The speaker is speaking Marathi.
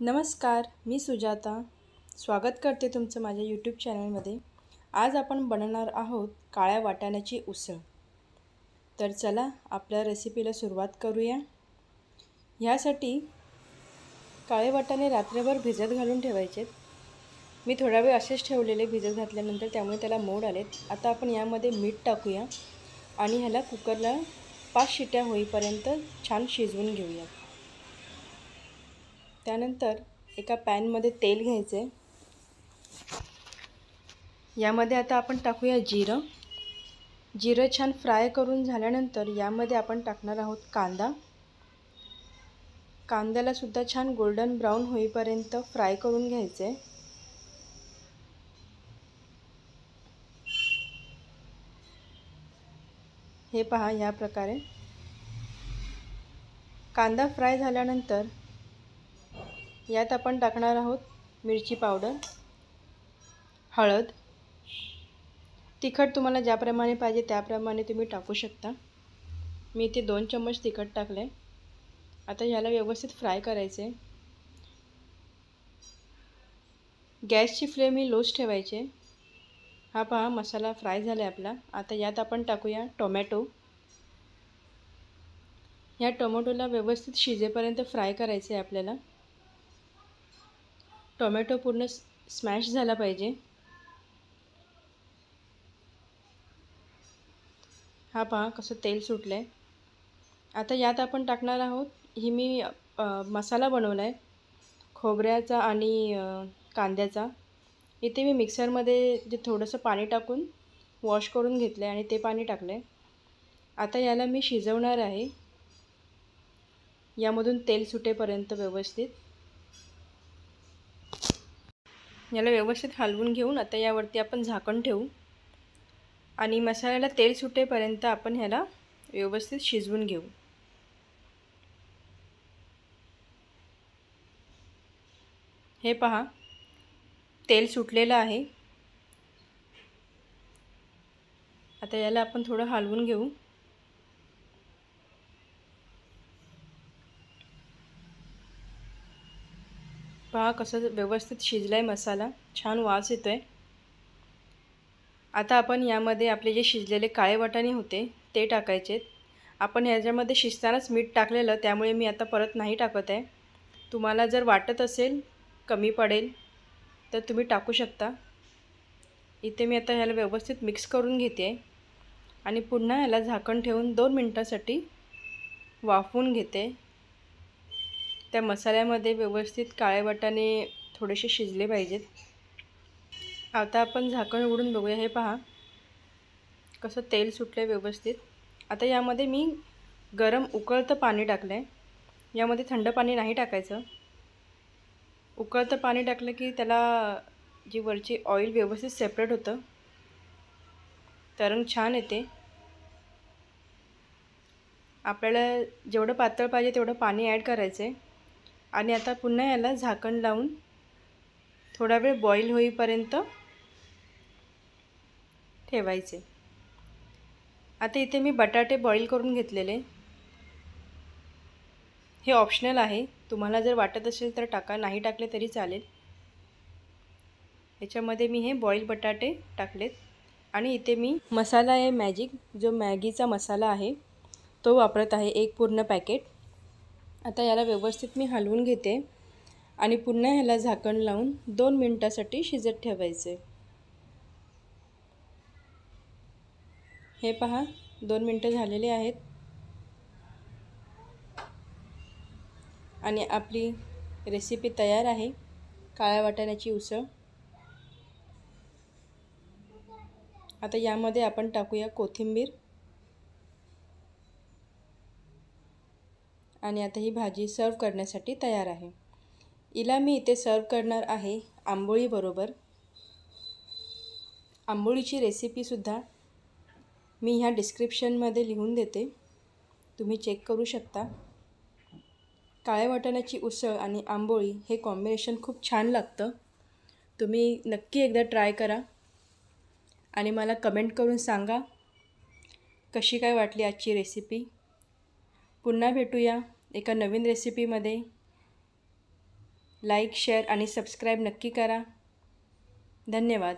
नमस्कार, मी सुजाता. स्वागत करते तुमचं माझ्या यूट्यूब चॅनलमध्ये. आज आपण बनवणार आहोत काळ्या वाटाण्याची उसळ. तर चला आपल्या रेसिपीला सुरुवात करूया. ह्यासाठी काळे वाटाणे रात्रभर भिजत घालून ठेवायचे. मी थोडा वेळ असेच ठेवलेले भिजत घातल्यानंतर, त्यामुळे त्याला मोड आलेत. आता आपण यामध्ये मीठ टाकूया आणि ह्याला कुकरला 5 शिट्या होईपर्यंत छान शिजवून घेऊया. त्यानंतर एका पॅनमध्ये तेल घ्यायचे. यामध्ये आता आपण टाकूया जिरं. जिरं छान फ्राय करून झाल्यानंतर यामध्ये आपण टाकणार आहोत कांदा. कांद्याला सुद्धा छान गोल्डन ब्राऊन होईपर्यंत फ्राय करून घ्यायचे. हे पहा, या प्रकारे कांदा फ्राय झाल्यानंतर यात आपण टाकणार आहोत मिरची पावडर, हळद. तिखट तुम्हाला ज्याप्रमाणे पाहिजे त्याप्रमाणे तुम्ही टाकू शकता. मी इथे 2 चम्मच तिखट टाकले. आता याला व्यवस्थित फ्राय करायचे. गॅसची फ्लेम ही लोच ठेवायचे. हा पहा, मसाला फ्राय झाला आपला. आता यात आपण टाकूया टोमॅटो. या टोमॅटोला व्यवस्थित शिजेपर्यंत फ्राय करायचे आपल्याला. टोमॅटो पूर्ण स्मॅश झाला पाहिजे. हा पहा कसं तेल सुटलं आहे. आता यात आपण टाकणार आहोत, ही मी मसाला बनवला आहे खोबऱ्याचा आणि कांद्याचा. इथे मी मिक्सरमध्ये जे थोडंसं पाणी टाकून वॉश करून घेतलं आहे आणि ते पाणी टाकलं आहे. आता याला मी शिजवणार आहे यामधून तेल सुटेपर्यंत व्यवस्थित. याला व्यवस्थित हलवून घेऊन आता यावरती आपण झाकण ठेवू आणि मसाल्याला तेल सुटेपर्यंत आपण ह्याला व्यवस्थित शिजवून घेऊ. हे पहा, तेल सुटलेलं आहे. आता याला आपण थोडं हलवून घेऊ. पहा कसं व्यवस्थित शिजलाय मसाला, छान वास येतोय. आता आपण यामध्ये आपले जे शिजलेले काळे वाटाणे होते ते टाकायचे. आपण ह्याच्यामध्ये शिजतानाच मीठ टाकलेलं, त्यामुळे मी आता परत नाही टाकत आहे. तुम्हाला जर वाटत असेल कमी पडेल तर तुम्ही टाकू शकता. इथे मी आता ह्याला व्यवस्थित मिक्स करून घेते आणि पुन्हा ह्याला झाकण ठेवून 2 मिनिटांसाठी वाफवून घेते. त्या मसाल्यामध्ये व्यवस्थित काळे वाटाणे थोडेसे शिजले पाहिजेत. आता आपण झाकण उघडून बघूया. हे पहा कसं तेल सुटलं व्यवस्थित. आता यामध्ये मी गरम उकळतं पाणी टाकलं आहे. यामध्ये थंड पाणी नाही टाकायचं. उकळतं पाणी टाकलं की त्याला जी वरची ऑइल व्यवस्थित सेपरेट होतं, तरंग छान येते. आपल्याला जेवढं पातळ पाहिजे तेवढं पाणी ॲड करायचं आहे आणि आता पुन्हा याला झाकण लावून थोडा वेळ बॉईल होईपर्यंत ठेवायचे. आता इथे मी बटाटे बॉईल करून घेतलेले. हे ऑप्शनल आहे, तुम्हाला जर वाटत असेल तर टाका, नाही टाकले तरी चालेल. याच्यामध्ये मी हे बॉईल बटाटे टाकलेत आणि इथे मी मसाला आहे मॅजिक, जो मॅगीचा मसाला आहे तो वापरत आहे, 1 पूर्ण पॅकेट. आता याला व्यवस्थित मी हलवून घेते आणि पुन्हा ह्याला झाकण लावून 2 मिनिटांसाठी शिजत ठेवायचे. हे पहा 2 मिनिटं झालेले आहेत आणि आपली रेसिपी तयार आहे, काळ्या वाटाण्याची उसळ. आता यामध्ये आपण टाकूया कोथिंबीर आणि आता ही भाजी सर्व करण्यासाठी तयार आहे. हिला मी इथे सर्व करणार आहे आंबोळी बरोबर. आंबोळीची रेसिपीसुद्धा मी ह्या डिस्क्रिप्शनमध्ये लिहून देते, तुम्ही चेक करू शकता. काळ्या वाटाण्याची उसळ आणि आंबोळी हे कॉम्बिनेशन खूप छान लागतं. तुम्ही नक्की एकदा ट्राय करा आणि मला कमेंट करून सांगा कशी काय वाटली आजची रेसिपी. पुन्हा भेटूया एका नवीन रेसिपीमध्ये. लाईक शेअर आणि सबस्क्राईब नक्की करा. धन्यवाद.